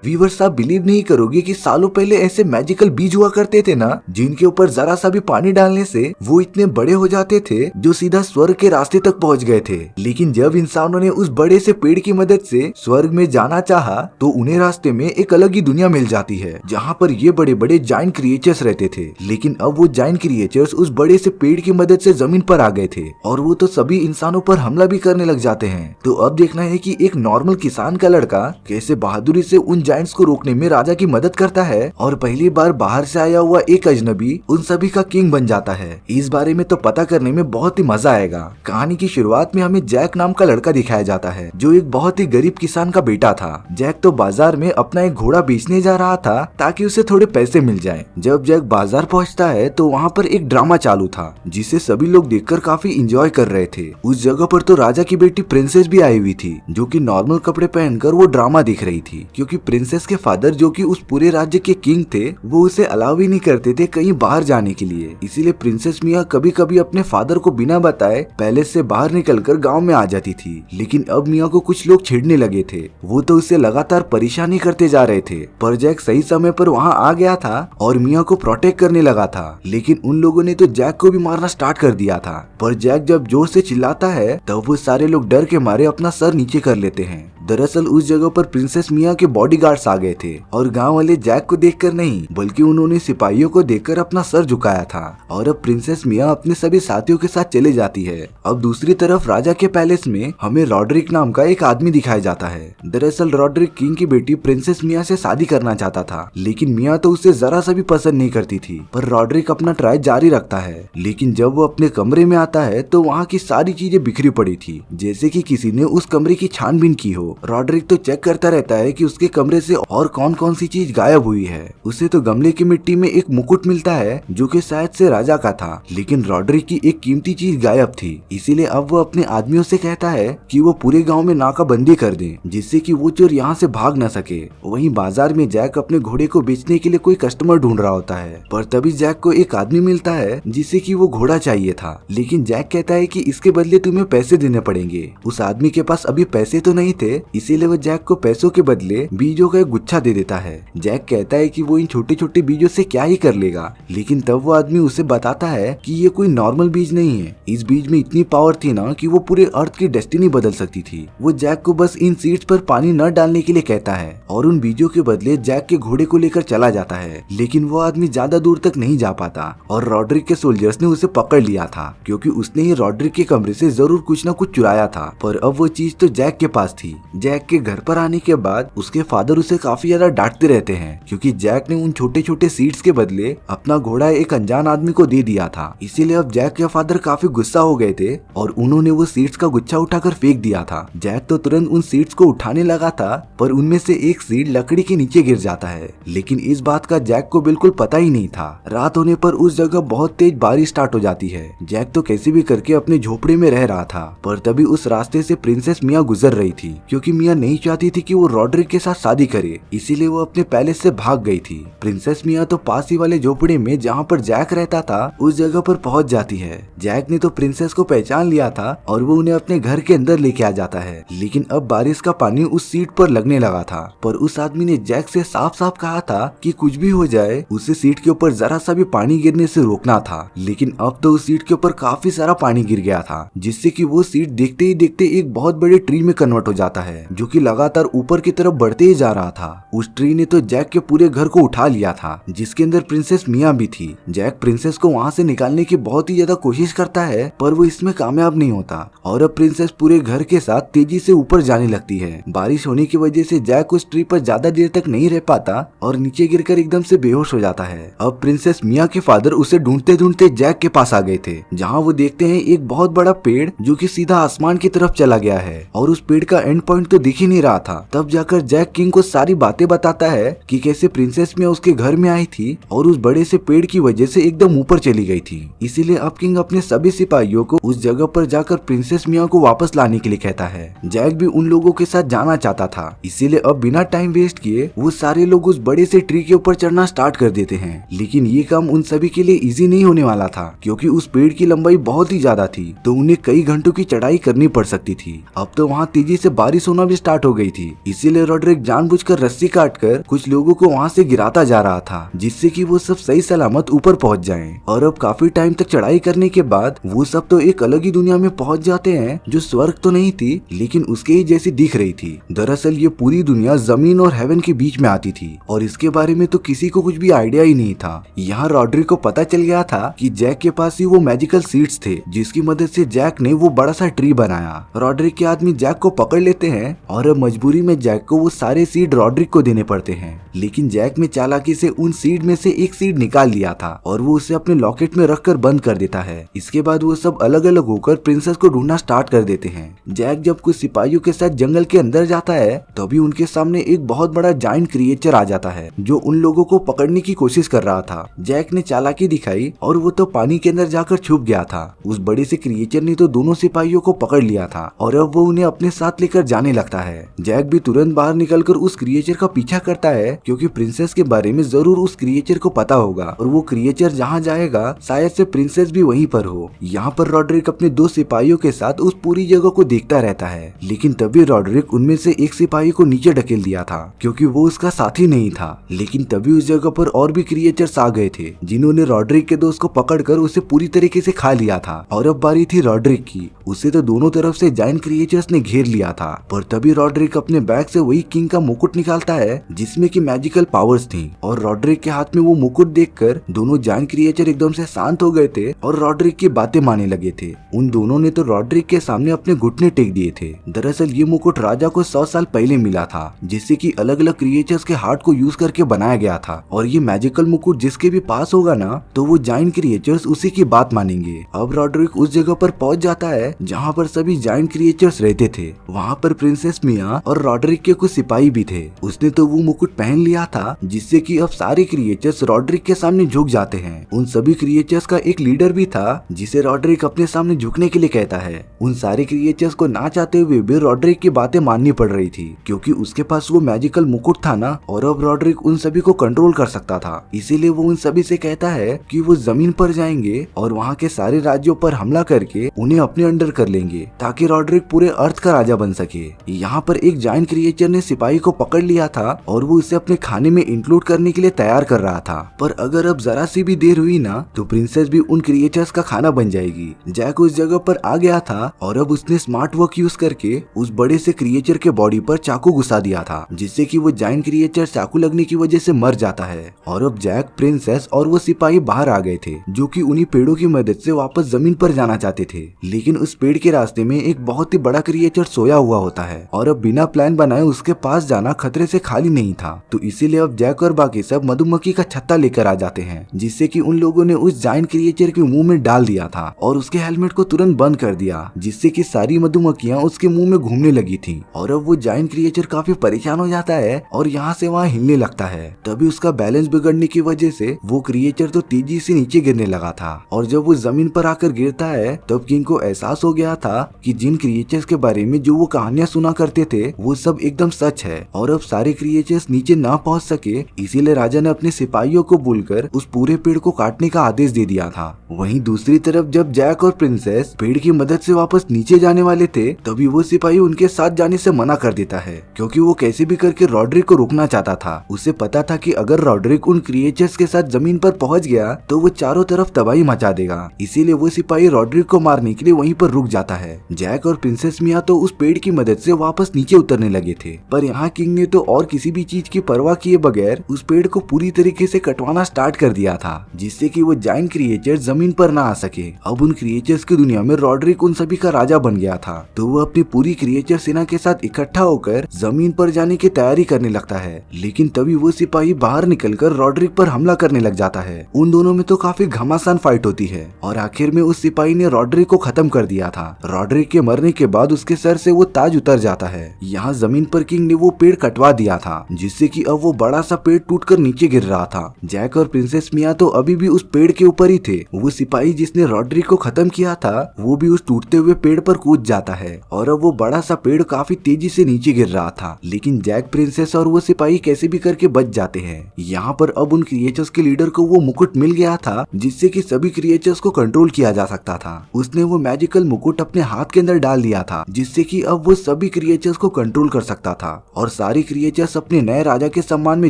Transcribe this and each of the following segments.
Viewers, आप believe नहीं करोगे कि सालों पहले ऐसे मैजिकल बीज हुआ करते थे ना, जिनके ऊपर जरा सा भी पानी डालने से वो इतने बड़े हो जाते थे जो सीधा स्वर्ग के रास्ते तक पहुंच गए थे। लेकिन जब इंसानों ने उस बड़े से पेड़ की मदद से स्वर्ग में जाना चाहा तो उन्हें रास्ते में एक अलग ही दुनिया मिल जाती है, जहाँ पर ये बड़े बड़े जायंट क्रिएचर्स रहते थे। लेकिन अब वो जायंट क्रिएचर्स उस बड़े से पेड़ की मदद से जमीन पर आ गए थे और वो तो सभी इंसानों पर हमला भी करने लग जाते हैं। तो अब देखना है कि एक नॉर्मल किसान का लड़का कैसे बहादुरी से उन जायंट्स को रोकने में राजा की मदद करता है और पहली बार बाहर से आया हुआ एक अजनबी उन सभी का किंग बन जाता है। इस बारे में तो पता करने में बहुत ही मजा आएगा। कहानी की शुरुआत में हमें जैक नाम का लड़का दिखाया जाता है, जो एक बहुत ही गरीब किसान का बेटा था। जैक तो बाजार में अपना एक घोड़ा बेचने जा रहा था ताकि उसे थोड़े पैसे मिल जाएं। जब जैक बाजार पहुंचता है तो वहाँ पर एक ड्रामा चालू था, जिसे सभी लोग देखकर काफी इंजॉय कर रहे थे। उस जगह पर तो राजा की बेटी प्रिंसेस भी आई हुई थी, जो कि नॉर्मल कपड़े पहनकर वो ड्रामा देख रही थी, क्योंकि प्रिंसेस के फादर जो कि उस पूरे राज्य के किंग थे वो उसे अलाउ ही नहीं करते थे कहीं बाहर जाने के लिए। इसीलिए प्रिंसेस मिया कभी कभी अपने फादर को बिना बताए पैलेस से बाहर निकलकर गांव में आ जाती थी। लेकिन अब मिया को कुछ लोग छेड़ने लगे थे, वो तो उसे लगातार परेशानी करते जा रहे थे। पर जैक सही समय पर वहाँ आ गया था और मिया को प्रोटेक्ट करने लगा था। लेकिन उन लोगों ने तो जैक को भी मारना स्टार्ट कर दिया था। पर जैक जब जोर से चिल्लाता है तब वो सारे लोग डर के मारे अपना सर नीचे कर लेते हैं। दरअसल उस जगह पर प्रिंसेस मिया के बॉडीगार्ड्स आ गए थे और गांव वाले जैक को देखकर नहीं बल्कि उन्होंने सिपाहियों को देखकर अपना सर झुकाया था। और अब प्रिंसेस मिया अपने सभी साथियों के साथ चले जाती है। अब दूसरी तरफ राजा के पैलेस में हमें रॉड्रिक नाम का एक आदमी दिखाया जाता है। दरअसल रॉड्रिक किंग की बेटी प्रिंसेस मिया से शादी करना चाहता था, लेकिन मिया तो उसे जरा सा भी पसंद नहीं करती थी। पर रॉड्रिक अपना ट्राई जारी रखता है। लेकिन जब वो अपने कमरे में आता है तो वहाँ की सारी चीजें बिखरी पड़ी थी, जैसे कि किसी ने उस कमरे की छानबीन की हो। रॉड्रिक तो चेक करता रहता है कि उसके कमरे से और कौन कौन सी चीज गायब हुई है। उसे तो गमले की मिट्टी में एक मुकुट मिलता है जो कि शायद से राजा का था, लेकिन रॉड्रिक की एक कीमती चीज गायब थी। इसीलिए अब वो अपने आदमियों से कहता है कि वो पूरे गांव में नाकाबंदी कर दें, जिससे कि वो चोर यहाँ से भाग न सके। वहीं बाजार में जैक अपने घोड़े को बेचने के लिए कोई कस्टमर ढूंढ रहा होता है, पर तभी जैक को एक आदमी मिलता है जिसे कि वो घोड़ा चाहिए था। लेकिन जैक कहता है कि इसके बदले तुम्हें पैसे देने पड़ेंगे। उस आदमी के पास अभी पैसे तो नहीं थे, इसीलिए वो जैक को पैसों के बदले बीजों का एक गुच्छा दे देता है। जैक कहता है कि वो इन छोटे छोटे बीजों से क्या ही कर लेगा, लेकिन तब वो आदमी उसे बताता है कि ये कोई नॉर्मल बीज नहीं है। इस बीज में इतनी पावर थी ना कि वो पूरे अर्थ की डेस्टिनी बदल सकती थी। वो जैक को बस इन सीड्स पर पानी न डालने के लिए कहता है और उन बीजों के बदले जैक के घोड़े को लेकर चला जाता है। लेकिन वो आदमी ज्यादा दूर तक नहीं जा पाता और रॉड्रिक के सोल्जर्स ने उसे पकड़ लिया था, क्योंकि उसने ही रॉड्रिक के कमरे से जरूर कुछ न कुछ चुराया था। पर अब वो चीज तो जैक के पास थी। जैक के घर पर आने के बाद उसके फादर उसे काफी ज्यादा डांटते रहते हैं, क्योंकि जैक ने उन छोटे छोटे सीड्स के बदले अपना घोड़ा एक अनजान आदमी को दे दिया था। इसीलिए अब जैक के फादर काफी गुस्सा हो गए थे और उन्होंने वो सीड्स का गुच्छा उठाकर फेंक दिया था। जैक तो तुरंत उन सीड्स को उठाने लगा था, पर उनमें से एक सीड लकड़ी के नीचे गिर जाता है। लेकिन इस बात का जैक को बिल्कुल पता ही नहीं था। रात होने पर उस जगह बहुत तेज बारिश स्टार्ट हो जाती है। जैक तो कैसे भी करके अपने झोपड़े में रह रहा था, पर तभी उस रास्ते से प्रिंसेस मिया गुजर रही थी, क्योंकि मिया नहीं चाहती थी कि वो रॉड्रिक के साथ शादी करे, इसीलिए वो अपने पैलेस से भाग गई थी। प्रिंसेस मिया तो पास ही वाले झोपड़े में जहाँ पर जैक रहता था उस जगह पर पहुंच जाती है। जैक ने तो प्रिंसेस को पहचान लिया था और वो उन्हें अपने घर के अंदर लेके आ जाता है। लेकिन अब बारिश का पानी उस सीट पर लगने लगा था, पर उस आदमी ने जैक से साफ साफ कहा था कि कुछ भी हो जाए उसे सीट के ऊपर जरा सा भी पानी गिरने से रोकना था। लेकिन अब तो उस सीट के ऊपर काफी सारा पानी गिर गया था, जिससे कि वो सीट देखते ही देखते एक बहुत बड़े ट्री में कन्वर्ट हो जाता है, जो कि लगातार ऊपर की तरफ बढ़ते ही जा रहा था। उस ट्री ने तो जैक के पूरे घर को उठा लिया था, जिसके अंदर प्रिंसेस मिया भी थी। जैक प्रिंसेस को वहाँ से निकालने की बहुत ही ज्यादा कोशिश करता है, पर वो इसमें कामयाब नहीं होता और अब प्रिंसेस पूरे घर के साथ तेजी से ऊपर जाने लगती है। बारिश होने की वजह से जैक उस ट्री पर ज्यादा देर तक नहीं रह पाता और नीचे गिरकर एकदम से बेहोश हो जाता है। अब प्रिंसेस मिया के फादर उसे ढूंढते ढूंढते जैक के पास आ गए थे, जहाँ वो देखते हैं एक बहुत बड़ा पेड़ जो कि सीधा आसमान की तरफ चला गया है और उस पेड़ का एंड पॉइंट तो दिख ही नहीं रहा था। तब जाकर जैक किंग को सारी बातें बताता है कि कैसे प्रिंसेस मिया उसके घर में आई थी और उस बड़े से पेड़ की वजह से एकदम ऊपर चली गई थी। इसीलिए अब किंग अपने सभी सिपाहियों को उस जगह पर जाकर प्रिंसेस मिया को वापस लाने के लिए कहता है। जैक भी उन लोगों के साथ जाना चाहता था, इसीलिए अब बिना टाइम वेस्ट किए वो सारे लोग उस बड़े से ट्री के ऊपर चढ़ना स्टार्ट कर देते हैं। लेकिन ये काम उन सभी के लिए इजी नहीं होने वाला था, क्योंकि उस पेड़ की लंबाई बहुत ही ज्यादा थी, तो उन्हें कई घंटों की चढ़ाई करनी पड़ सकती थी। अब तो वहाँ तेजी से बारिश होना भी स्टार्ट हो गई थी। इसीलिए रॉड्रिक जानबूझकर रस्सी काटकर कुछ लोगों को वहाँ से गिराता जा रहा था, जिससे कि वो सब सही सलामत ऊपर पहुँच जाएं। और अब काफी टाइम तक चढ़ाई करने के बाद वो सब तो एक अलग ही दुनिया में पहुँच जाते हैं, जो स्वर्ग तो नहीं थी लेकिन उसके ही जैसी दिख रही थी। दरअसल ये पूरी दुनिया जमीन और हेवन के बीच में आती थी और इसके बारे में तो किसी को कुछ भी आइडिया ही नहीं था। यहाँ रॉड्रिक को पता चल गया था कि जैक के पास ही वो मैजिकल सीड्स थे, जिसकी मदद से जैक ने वो बड़ा सा ट्री बनाया। रॉड्रिक के आदमी जैक को पकड़ लेते हैं और अब मजबूरी में जैक को वो सारे सीड रॉड्रिक को देने पड़ते हैं। लेकिन जैक में चालाकी से उन सीड में से एक सीड निकाल लिया था और वो उसे अपने लॉकेट में रखकर बंद कर देता है। इसके बाद वो सब अलग अलग होकर प्रिंसेस को ढूंढना स्टार्ट कर देते हैं। जैक जब कुछ सिपाहियों के साथ जंगल के अंदर जाता है तभी उनके सामने एक बहुत बड़ा जायंट क्रिएचर आ जाता है, जो उन लोगों को पकड़ने की कोशिश कर रहा था। जैक ने चालाकी दिखाई और वो तो पानी के अंदर जाकर छुप गया था। उस बड़े से क्रिएचर ने तो दोनों सिपाहियों को पकड़ लिया था और अब वो उन्हें अपने साथ लेकर जाने लगता है। जैक भी तुरंत बाहर निकलकर उस क्रिएचर का पीछा करता है, क्योंकि प्रिंसेस के बारे में जरूर उस क्रिएचर को पता होगा और वो क्रिएचर जहाँ जाएगा शायद से प्रिंसेस भी वहीं पर हो। यहाँ पर रॉड्रिक अपने दो सिपाहियों के साथ उस पूरी जगह को देखता रहता है, लेकिन तभी रॉड्रिक उनमें से एक सिपाही को नीचे ढकेल दिया था, क्योंकि वो उसका साथी नहीं था। लेकिन तभी उस जगह पर और भी क्रिएचर्स आ गए थे, जिन्होंने रॉड्रिक के दोस्त को पकड़कर उसे पूरी तरीके से खा लिया था। और अब बारी थी रॉड्रिक की। उसे तो दोनों तरफ से जायंट क्रिएचर्स ने घेर लिया था, पर तभी रॉड्रिक अपने बैग से वही किंग का मुकुट निकालता है, जिसमें की मैजिकल पावर्स थी। और रॉड्रिक के हाथ में वो मुकुट देखकर दोनों जायंट क्रिएचर एकदम से शांत हो गए थे और रॉड्रिक की बातें मानने लगे थे। उन दोनों ने तो रॉड्रिक के सामने अपने घुटने टेक दिए थे। दरअसल ये मुकुट राजा को 100 साल पहले मिला था, जिससे कि अलग अलग क्रिएचर्स के हार्ट को यूज करके बनाया गया था। और ये मैजिकल मुकुट जिसके भी पास होगा ना, तो वो जायंट क्रिएचर्स उसी की बात मानेंगे। अब रॉड्रिक उस जगह पर पहुंच जाता है जहाँ पर सभी जायंट क्रिएचर्स रहते थे। वहाँ पर प्रिंसेस मिया और रॉड्रिक के कुछ सिपाही भी थे। उसने तो वो मुकुट पहन लिया था, जिससे कि अब सारे क्रिएचर्स रॉड्रिक के सामने झुक जाते हैं। उन सभी क्रिएचर्स का एक लीडर भी था, जिसे रॉड्रिक अपने सामने झुकने के लिए कहता है। उन सारे क्रिएचर्स को ना चाहते हुए भी रॉड्रिक की बातें माननी पड़ रही थी, क्योंकि उसके पास वो मैजिकल मुकुट था ना, और अब रॉड्रिक उन सभी को कंट्रोल कर सकता था। इसीलिए वो उन सभी से कहता है कि वो जमीन पर जाएंगे और वहाँ के सारे राज्यों पर हमला करके उन्हें अपने अंडर कर लेंगे, ताकि रॉड्रिक पूरे अर्थ का राजा बन सके। यहाँ पर एक जायंट क्रिएचर ने सिपाही को पकड़ लिया था और वो उसे अपने खाने में इंक्लूड करने के लिए तैयार कर रहा था। पर अगर अब जरा सी भी देर हुई ना, तो प्रिंसेस भी उन क्रिएचर्स का खाना बन जाएगी। जैक उस जगह पर आ गया था और अब उसने स्मार्ट वर्क यूज करके उस बड़े से क्रिएचर के बॉडी पर चाकू घुसा दिया था, जिससे कि वो जायंट क्रिएचर चाकू लगने की वजह से मर जाता है। और अब जैक, प्रिंसेस और वो सिपाही बाहर आ गए थे, जो कि उन्हीं पेड़ों की मदद से वापस जमीन पर जाना चाहते थे। लेकिन उस पेड़ के रास्ते में एक बहुत ही बड़ा क्रिएचर सोया हुआ होता है और अब बिना प्लान बनाए उसके पास जाना खतरे से खाली नहीं था। तो इसीलिए अब जैक और बाकी सब मधुमक्खी का छत्ता लेकर आ जाते हैं, जिससे कि उन लोगों ने उस जायंट क्रिएचर के मुंह में डाल दिया था और उसके हेलमेट को तुरंत बंद कर दिया, जिससे कि सारी मधुमक्खियां उसके मुंह में घूमने लगी थी। और अब वो जायंट क्रिएचर काफी परेशान हो जाता है और यहाँ से वहाँ हिलने लगता है। तभी उसका बैलेंस बिगड़ने की वजह से वो क्रिएचर तो तेजी से नीचे गिरने लगा था। और जब वो जमीन पर आकर गिरता है तब किंग को एहसास हो गया था कि जिन क्रिएचर्स के बारे में जो वो कहानियां सुना करते थे वो सब एकदम सच है। और अब सारे क्रिएचर्स नीचे ना पहुंच सके, इसीलिए राजा ने अपने सिपाहियों को बोलकर उस पूरे पेड़ को काटने का आदेश दे दिया था। वहीं दूसरी तरफ जब जैक और प्रिंसेस पेड़ की मदद से वापस नीचे जाने वाले थे, तभी वो सिपाही उनके साथ जाने से मना कर देता है, क्योंकि वो कैसे भी करके रॉड्रिक को रोकना चाहता था। उसे पता था कि अगर रॉड्रिक उन क्रिएचर्स के साथ जमीन पर पहुंच गया तो वो चारों तरफ तबाही मचा देगा। इसीलिए वो सिपाही रॉड्रिक को मारने के लिए वहीं पर रुक जाता है। जैक और प्रिंसेस मिया तो उस पेड़ की मदद से वापस नीचे उतरने लगे थे, पर यहाँ किंग ने तो और किसी भी चीज की परवाह किए बगैर उस पेड़ को पूरी तरीके से कटवाना स्टार्ट कर दिया था, जिससे कि वो जायंट क्रिएचर जमीन पर ना आ सके। अब उन क्रिएचर्स की दुनिया में रॉड्रिक उन सभी का राजा बन गया था, तो वो अपनी पूरी क्रिएचर सेना के साथ इकट्ठा होकर जमीन पर जाने की तैयारी करने लगता है। लेकिन तभी वो सिपाही बाहर निकलकर रॉड्रिक पर हमला करने लग जाता है। उन दोनों में तो काफी घमासान फाइट होती है और आखिर में उस सिपाही ने रॉड्रिक को खत्म कर दिया था। रॉड्रिक के मरने के बाद उसके सर से वो ताज उतर जाता है। यहाँ जमीन पर किंग ने वो पेड़ कटवा दिया था, जिससे कि अब वो बड़ा सा पेड़ टूटकर नीचे गिर रहा था। जैक और प्रिंसेस मिया तो अभी भी उस पेड़ के ऊपर ही थे। वो सिपाही जिसने रॉड्रिक को खत्म किया था वो भी उस टूटते हुए पेड़ पर कूद जाता है और अब वो बड़ा सा पेड़ काफी तेजी से नीचे गिर रहा था। लेकिन जैक, प्रिंसेस और वो सिपाही कैसे भी करके बच जाते हैं। यहाँ पर अब उन क्रिएचर्स के लीडर को वो मुकुट मिल गया था, जिससे कि सभी क्रिएचर्स को कंट्रोल किया जा सकता था। उसने वो मैजिकल मुकुट अपने हाथ के अंदर डाल दिया था, जिससे कि अब वो सभी सभी क्रिएचर्स को कंट्रोल कर सकता था और सारी क्रिएचर्स अपने नए राजा के सम्मान में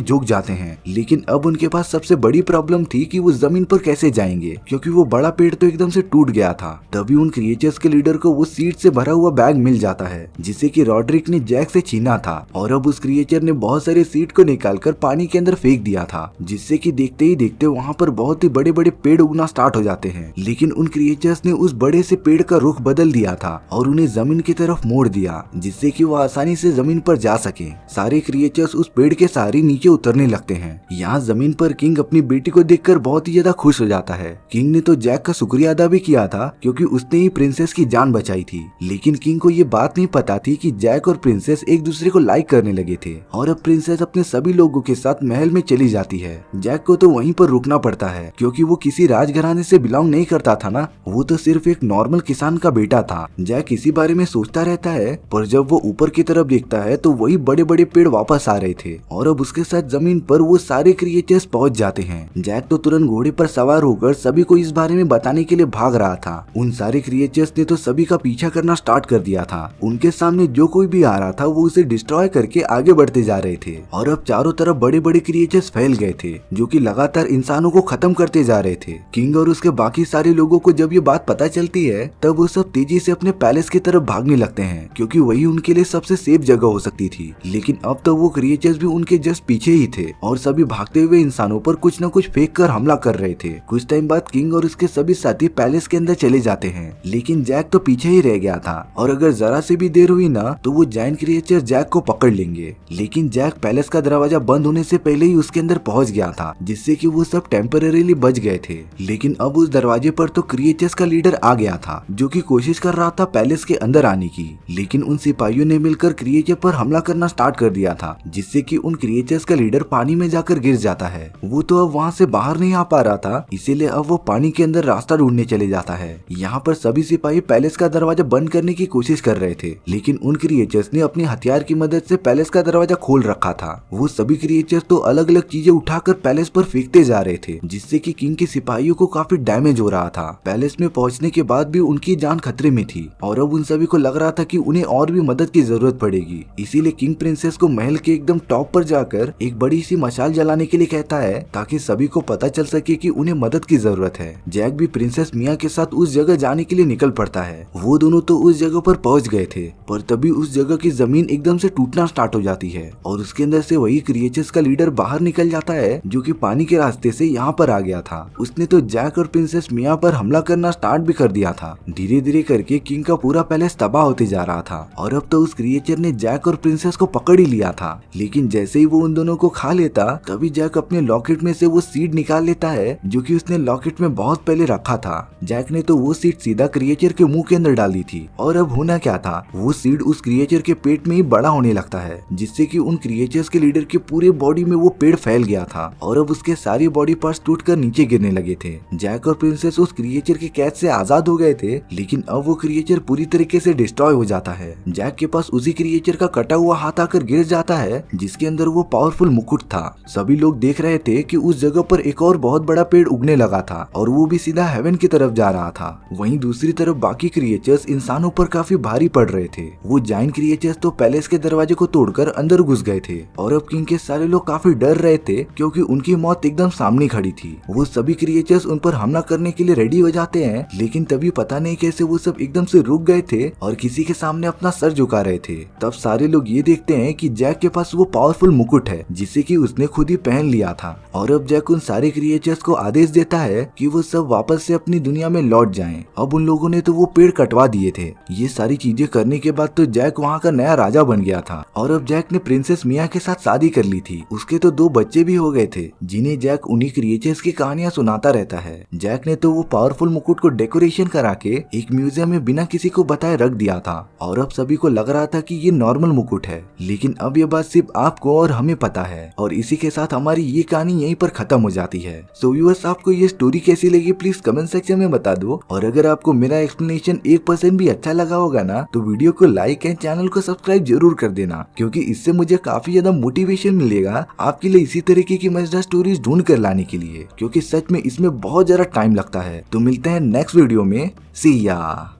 झुक जाते हैं। लेकिन अब उनके पास सबसे बड़ी प्रॉब्लम थी कि वो जमीन पर कैसे जाएंगे, क्योंकि वो बड़ा पेड़ तो एकदम से टूट गया था। तभी उन क्रिएचर्स के लीडर को वो सीड से भरा हुआ बैग मिल जाता है जिसे कि रॉड्रिक ने जैक से छीना था और अब उस क्रिएचर ने बहुत सारे सीड को निकालकर पानी के अंदर फेंक दिया था, जिससे कि देखते ही देखते वहाँ पर बहुत ही बड़े बड़े पेड़ उगना स्टार्ट हो जाते हैं। लेकिन उन क्रिएचर्स ने उस बड़े से पेड़ का रुख बदल दिया था और उन्हें जमीन की तरफ मोड़ दिया, जिससे कि वो आसानी से जमीन पर जा सके। सारे क्रिएचर्स उस पेड़ के सहारे नीचे उतरने लगते हैं। यहाँ जमीन पर किंग अपनी बेटी को देखकर बहुत ही ज्यादा खुश हो जाता है। किंग ने तो जैक का शुक्रिया अदा भी किया था क्योंकि उसने ही प्रिंसेस की जान बचाई थी। लेकिन किंग को ये बात नहीं पता थी कि जैक और प्रिंसेस एक दूसरे को लाइक करने लगे थे और अब प्रिंसेस अपने सभी लोगों के साथ महल में चली जाती है। जैक को तो वहीं पर रुकना पड़ता है क्योंकि वो किसी राजघराने से बिलोंग नहीं करता था ना, वो तो सिर्फ एक नॉर्मल किसान का बेटा था। जैक इसी बारे में सोचता रहता है, पर जब वो ऊपर की तरफ देखता है तो वही बड़े बड़े पेड़ वापस आ रहे थे और अब उसके साथ जमीन पर वो सारे क्रिएचर्स पहुंच जाते हैं। जैक तो तुरंत घोड़े पर सवार होकर सभी को इस बारे में बताने के लिए भाग रहा था। उन सारे क्रिएचर्स ने तो सभी का पीछा करना स्टार्ट कर दिया था। उनके सामने जो कोई भी आ रहा था वो उसे डिस्ट्रॉय करके आगे बढ़ते जा रहे थे और अब चारों तरफ बड़े बड़े क्रिएचर्स फैल गए थे जो कि लगातार इंसानों को खत्म करते जा रहे थे। किंग और उसके बाकी सारे लोगों को जब ये बात पता चलती है तब वो सब तेजी से अपने पैलेस की तरफ भागने लगते हैं क्योंकि वही उनके लिए सबसे सेफ जगह हो सकती थी। लेकिन अब तो वो क्रिएचर्स भी उनके जस्ट पीछे ही थे और सभी भागते हुए इंसानों पर कुछ न कुछ फेंक कर हमला कर रहे थे। कुछ टाइम बाद किंग और उसके सभी साथी पैलेस के अंदर चले जाते हैं, लेकिन जैक तो पीछे ही रह गया था और अगर जरा से भी देर हुई ना तो वो जायंट क्रिएचर जैक को पकड़ लेंगे। लेकिन जैक पैलेस का दरवाजा बंद होने से पहले ही उसके अंदर पहुंच गया था, जिससे कि वो सब टेम्परेरीली बच गए थे। लेकिन अब उस दरवाजे पर तो क्रिएचर्स का लीडर आ गया था जो कि कोशिश कर रहा था पैलेस के अंदर आने की। लेकिन उन सिपाहियों ने मिलकर क्रिएचर पर हमला करना स्टार्ट कर दिया था, जिससे कि उन क्रिएचर्स का लीडर पानी में जाकर गिर जाता है। वो तो अब वहाँ से बाहर नहीं आ पा रहा था, इसीलिए अब वो पानी के अंदर रास्ता ढूंढने चले जाता है। यहाँ पर सभी सिपाही पैलेस का दरवाजा बंद करने की कोशिश कर रहे थे, लेकिन उन क्रिएचर्स ने अपने हथियार की मदद से पैलेस का दरवाजा खोल रखा था। वो सभी क्रिएचर्स तो अलग अलग चीजें उठाकर पैलेस पर फेंकते जा रहे थे, जिससे कि किंग के सिपाहियों को काफी डैमेज हो रहा था। पैलेस में पहुंचने के बाद भी उनकी जान खतरे में थी और अब उन सभी को लग रहा था कि उन्हें और भी मदद की जरूरत पड़ेगी। इसीलिए किंग प्रिंसेस को महल के एकदम टॉप पर जाकर एक बड़ी सी मशाल जलाने के लिए कहता है ताकि सभी को पता चल सके कि उन्हें मदद की जरूरत है। जैक भी प्रिंसेस मिया के साथ उस जगह जाने के लिए निकल पड़ता है। वो दोनों तो उस जगह पर पहुंच गए थे, पर तभी उस जगह की जमीन एकदम से टूटना स्टार्ट हो जाती है और उसके अंदर से वही क्रिएचर्स का लीडर बाहर निकल जाता है जो कि पानी के रास्ते से यहाँ पर आ गया था। उसने तो जैक और प्रिंसेस मिया पर हमला करना स्टार्ट भी कर दिया था। धीरे धीरे करके किंग का पूरा पैलेस तबाह होते जा रहा था और अब तो उस क्रिएचर ने जैक और प्रिंसेस को पकड़ ही लिया था। लेकिन जैसे ही वो उन दोनों को खा लेता तभी जैक अपने लॉकेट में से वो सीड निकाल लेता है जो कि उसने लॉकेट में बहुत पहले रखा था। जैक ने तो वो सीड सीधा क्रिएचर के मुंह के अंदर डाली थी और अब होना क्या था, वो सीड उस क्रिएचर के पेट में ही बड़ा होने लगता है, जिससे कि उन क्रिएचर्स के लीडर के पूरे बॉडी में वो पेड़ फैल गया था और अब उसके सारे बॉडी पार्ट्स टूटकर नीचे गिरने लगे थे। जैक और प्रिंसेस उस क्रिएचर के कैद से आजाद हो गए थे, लेकिन अब वो क्रिएचर पूरी तरीके से डिस्ट्रॉय हो जाता है। जैक के पास उसी क्रिएचर का कटा हुआ हाथ आकर गिर जाता है जिसके अंदर वो पावरफुल मुकुट था। सभी लोग देख रहे थे कि उस जगह पर एक और बहुत बड़ा पेड़ उगने लगा था और वो भी सीधा हेवन की तरफ जा रहा था। वहीं दूसरी तरफ बाकी क्रिएचर्स इंसानों पर काफी भारी पड़ रहे थे। वो जायंट क्रिएचर्स तो पैलेस के दरवाजे को तोड़कर अंदर घुस गए थे और अब किंग के सारे लोग काफी डर रहे थे क्योंकि उनकी मौत एकदम सामने खड़ी थी। वो सभी क्रिएचर्स उन पर हमला करने के लिए रेडी हो जाते हैं, लेकिन तभी पता नहीं कैसे वो सब एकदम से रुक गए थे और किसी के सामने अपना सर झुका रहे थे। तब सारे लोग ये देखते हैं कि जैक के पास वो पावरफुल मुकुट है जिसे कि उसने खुद ही पहन लिया था और अब जैक उन सारे क्रिएचर्स को आदेश देता है कि वो सब वापस से अपनी दुनिया में लौट जाएं। अब उन लोगों ने तो वो पेड़ कटवा दिए थे। ये सारी चीजें करने के बाद तो जैक वहाँ का नया राजा बन गया था और अब जैक ने प्रिंसेस मिया के साथ शादी कर ली थी। उसके तो 2 बच्चे भी हो गए थे जिन्हें जैक उन्हीं क्रिएचर्स की कहानियां सुनाता रहता है। जैक ने तो वो पावरफुल मुकुट को डेकोरेशन करा के एक म्यूजियम में बिना किसी को बताए रख दिया था और अब सभी को लग रहा था कि ये नॉर्मल मुकुट है, लेकिन अब ये बात सिर्फ आपको और हमें पता है। और इसी के साथ हमारी ये कहानी यहीं पर खत्म हो जाती है। सो व्यूअर्स, आपको ये स्टोरी कैसी लगी प्लीज कमेंट सेक्शन में बता दो और अगर आपको मेरा एक्सप्लेनेशन 1% भी अच्छा लगा होगा ना तो वीडियो को लाइक एंड चैनल को सब्सक्राइब जरूर कर देना, क्योंकि इससे मुझे काफी ज्यादा मोटिवेशन मिलेगा आपके लिए इसी तरीके की मजेदार स्टोरीज ढूंढ कर लाने के लिए, क्योंकि सच में इसमें बहुत ज्यादा टाइम लगता है। तो मिलते हैं नेक्स्ट वीडियो में। सी या।